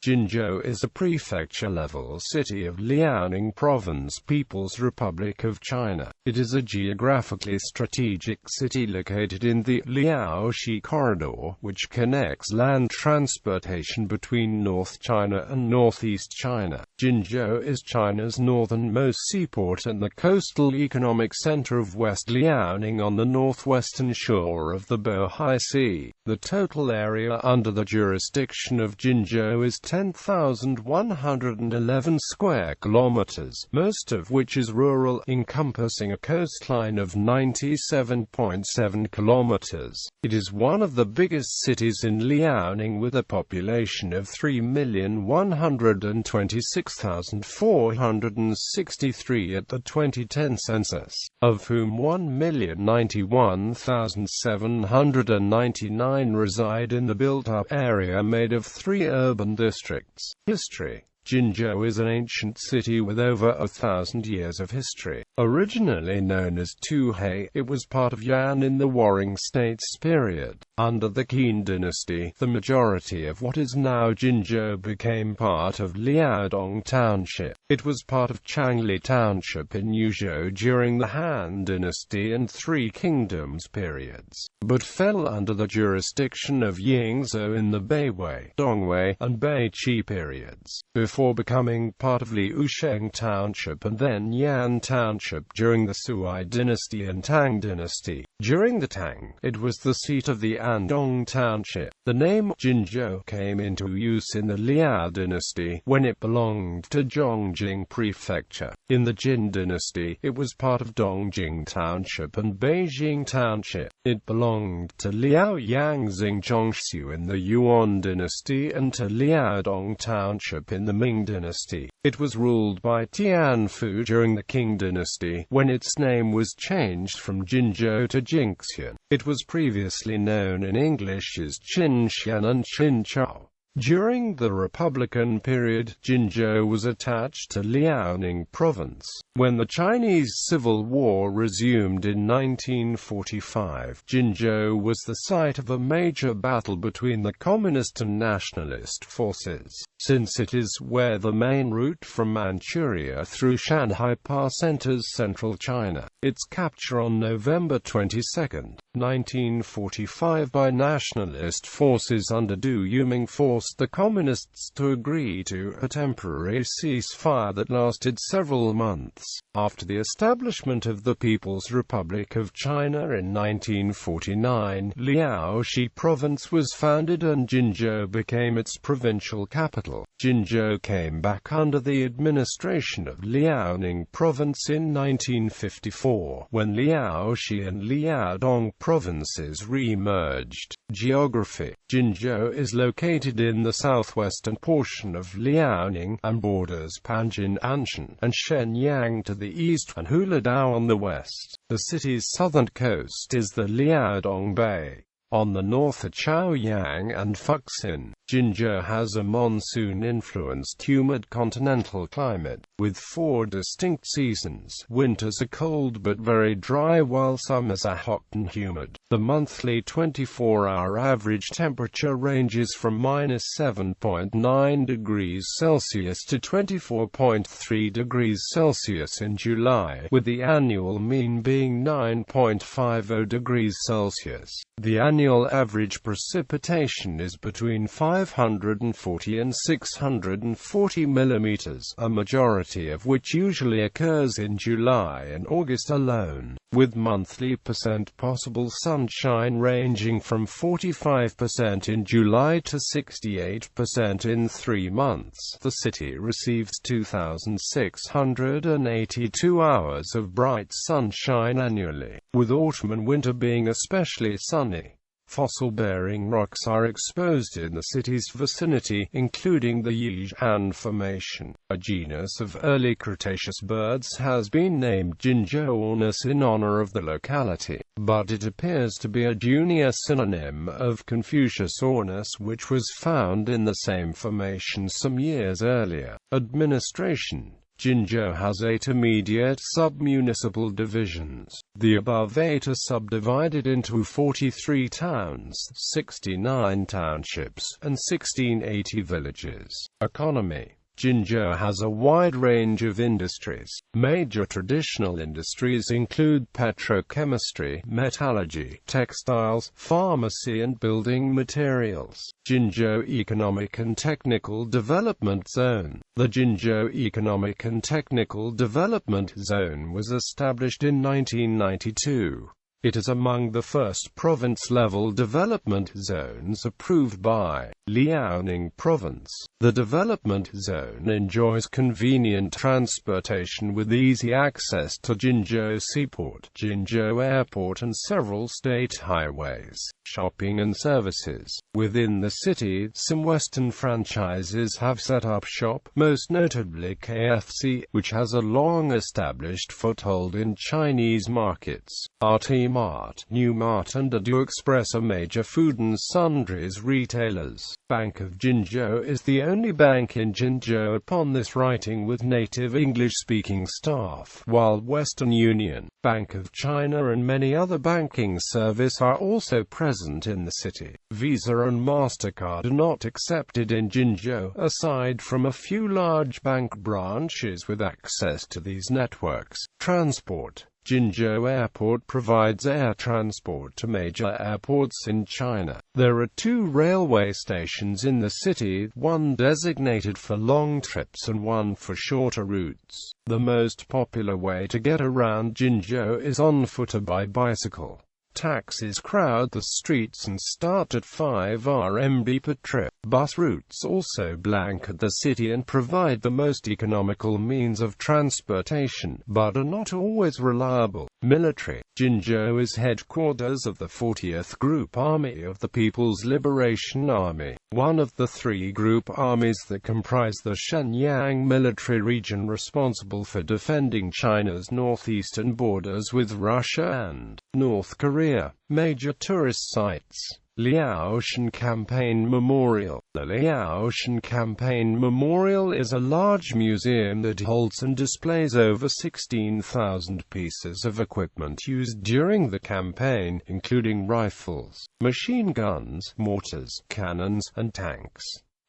Jinzhou is a prefecture-level city of Liaoning Province, People's Republic of China. It is a geographically strategic city located in the Liaoxi Corridor, which connects land transportation between North China and Northeast China. Jinzhou is China's northernmost seaport and the coastal economic center of West Liaoning on the northwestern shore of the Bohai Sea. The total area under the jurisdiction of Jinzhou is 10,111 square kilometers, most of which is rural, encompassing a coastline of 97.7 kilometers. It is one of the biggest cities in Liaoning with a population of 3,126,463 at the 2010 census, of whom 1,091,799 reside in the built-up area made of 3 urban districts. History. Jinzhou is an ancient city with over 1,000 years of history. Originally known as Tuhei, it was part of Yan in the Warring States period. Under the Qin dynasty, the majority of what is now Jinzhou became part of Liaodong Township. It was part of Changli Township in Yuzhou during the Han dynasty and Three Kingdoms periods, but fell under the jurisdiction of Yingzhou in the Beiwei, Dongwei, and Beiqi periods, before becoming part of Liusheng Township and then Yan Township during the Sui dynasty and Tang dynasty. During the Tang, it was the seat of the Andong Township. The name Jinzhou came into use in the Liao dynasty, when it belonged to Zhongjing Prefecture. In the Jin dynasty, it was part of Dongjing Township and Beijing Township. It belonged to Liaoyang Zhongxiu in the Yuan dynasty and to Liaodong Township in the Ming dynasty. It was ruled by Tianfu during the Qing dynasty, when its name was changed from Jinzhou to Jingxian. It was previously known in English as Qinxian and Qinchao. During the Republican period, Jinzhou was attached to Liaoning Province. When the Chinese Civil War resumed in 1945, Jinzhou was the site of a major battle between the Communist and Nationalist forces, since it is where the main route from Manchuria through Shanhai Pass enters central China. Its capture on November 22, 1945 by nationalist forces under Du Yuming forced the Communists to agree to a temporary ceasefire that lasted several months. After the establishment of the People's Republic of China in 1949, Liaoxi Province was founded and Jinzhou became its provincial capital. Jinzhou came back under the administration of Liaoning Province in 1954, when Liaoxi and Liaodong provinces re-merged. Geography. Jinzhou is located in the southwestern portion of Liaoning, and borders Panjin Anshan and Shenyang to the east, and Huladao on the west. The city's southern coast is the Liaodong Bay. On the north are Chaoyang and Fuxin. Jinzhou has a monsoon-influenced humid continental climate, with 4 distinct seasons. Winters are cold but very dry while summers are hot and humid. The monthly 24-hour average temperature ranges from -7.9 degrees Celsius to 24.3 degrees Celsius in July, with the annual mean being 9.50 degrees Celsius. The annual average precipitation is between 540 and 640 millimeters, a majority of which usually occurs in July and August alone, with monthly possible sunshine ranging from 45% in July to 68% in 3 months. The city receives 2,682 hours of bright sunshine annually, with autumn and winter being especially sunny. Fossil-bearing rocks are exposed in the city's vicinity, including the Yijian Formation. A genus of early Cretaceous birds has been named Jinzhouornis in honor of the locality, but it appears to be a junior synonym of Confuciusornis, which was found in the same formation some years earlier. Administration. Jinzhou has 8 immediate sub-municipal divisions. The above 8 are subdivided into 43 towns, 69 townships, and 1680 villages. Economy. Jinzhou has a wide range of industries. Major traditional industries include petrochemistry, metallurgy, textiles, pharmacy and building materials. Jinzhou Economic and Technical Development Zone. The Jinzhou Economic and Technical Development Zone was established in 1992. It is among the first province-level development zones approved by Liaoning Province. The development zone enjoys convenient transportation with easy access to Jinzhou Seaport, Jinzhou Airport and several state highways, shopping and services. Within the city, some Western franchises have set up shop, most notably KFC, which has a long-established foothold in Chinese markets. RT Mart, New Mart and Adu Express are major food and sundries retailers. Bank of Jinzhou is the only bank in Jinzhou upon this writing with native English-speaking staff, while Western Union, Bank of China and many other banking services are also present in the city. Visa and MasterCard are not accepted in Jinzhou, aside from a few large bank branches with access to these networks. Transport. Jinzhou Airport provides air transport to major airports in China. There are 2 railway stations in the city, one designated for long trips and one for shorter routes. The most popular way to get around Jinzhou is on foot or by bicycle. Taxis crowd the streets and start at 5 RMB per trip. Bus routes also blanket the city and provide the most economical means of transportation, but are not always reliable. Military. Jinzhou is headquarters of the 40th Group Army of the People's Liberation Army, one of the 3 group armies that comprise the Shenyang military region responsible for defending China's northeastern borders with Russia and North Korea. Major tourist sites. Liaoxi Campaign Memorial. The Liaoxi Campaign Memorial is a large museum that holds and displays over 16,000 pieces of equipment used during the campaign, including rifles, machine guns, mortars, cannons, and tanks.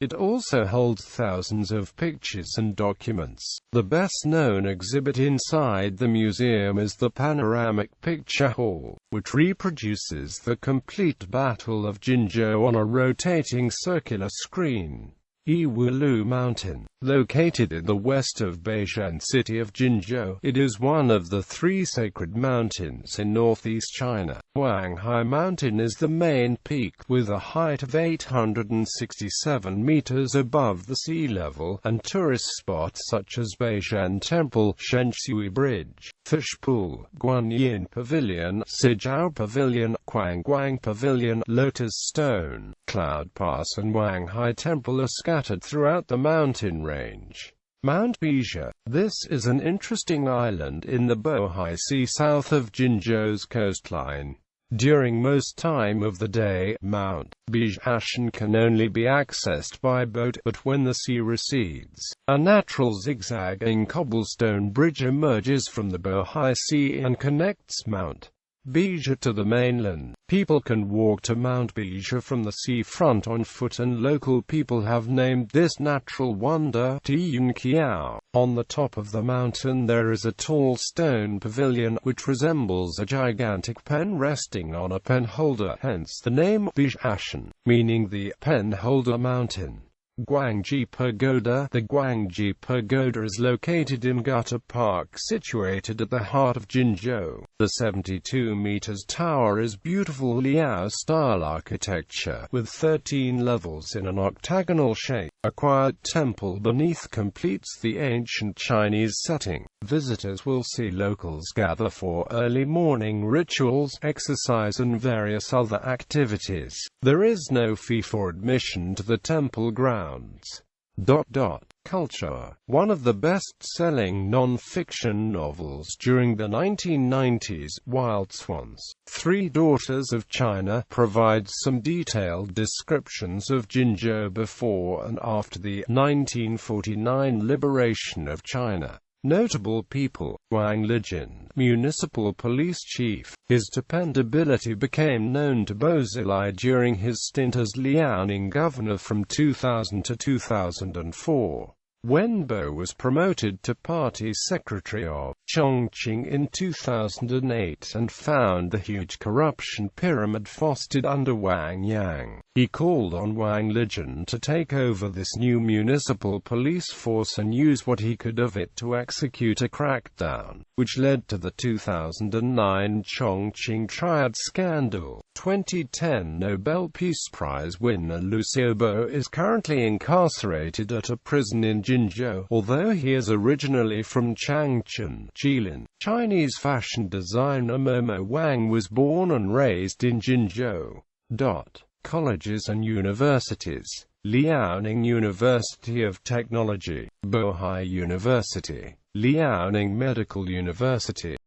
It also holds thousands of pictures and documents. The best-known exhibit inside the museum is the Panoramic Picture Hall, which reproduces the complete Battle of Jinzhou on a rotating circular screen. Yiwulu Mountain. Located in the west of Beijing city of Jinzhou, it is one of the 3 sacred mountains in northeast China. Wang Kai Mountain is the main peak, with a height of 867 meters above the sea level, and tourist spots such as Beijing Temple, Shenxui Bridge, Fishpool, Guanyin Pavilion, Sijiao Pavilion, Guangguang Pavilion, Lotus Stone, Cloud Pass and Wang Hai Temple are scattered throughout the mountain range. Mount Beja. This is an interesting island in the Bohai Sea south of Jinzhou's coastline. During most time of the day, Mount Beja can only be accessed by boat, but when the sea recedes, a natural zigzagging cobblestone bridge emerges from the Bohai Sea and connects Mount Beja to the mainland. People can walk to Mount Beja from the seafront on foot, and local people have named this natural wonder Tiyunqiao. On the top of the mountain there is a tall stone pavilion, which resembles a gigantic pen resting on a pen holder, hence the name Beja, meaning the pen holder mountain. Guangji Pagoda. The Guangji Pagoda is located in Gutta Park, situated at the heart of Jinzhou. The 72 meters tower is beautiful Liao-style architecture, with 13 levels in an octagonal shape. A quiet temple beneath completes the ancient Chinese setting. Visitors will see locals gather for early morning rituals, exercise and various other activities. There is no fee for admission to the temple grounds. Culture. One of the best-selling non-fiction novels during the 1990s, Wild Swans, Three Daughters of China, provides some detailed descriptions of Jinzhou before and after the 1949 liberation of China. Notable people: Wang Lijin, municipal police chief. His dependability became known to Bohai during his stint as Liaoning governor from 2000 to 2004. When Bo was promoted to party secretary of Chongqing in 2008 and found the huge corruption pyramid fostered under Wang Yang, he called on Wang Lijin to take over this new municipal police force and use what he could of it to execute a crackdown, which led to the 2009 Chongqing Triad scandal. 2010 Nobel Peace Prize winner Liu Xiaobo is currently incarcerated at a prison in Jinzhou, although he is originally from Changchun, Jilin. Chinese fashion designer Momo Wang was born and raised in Jinzhou. Colleges and universities: Liaoning University of Technology, Bohai University, Liaoning Medical University.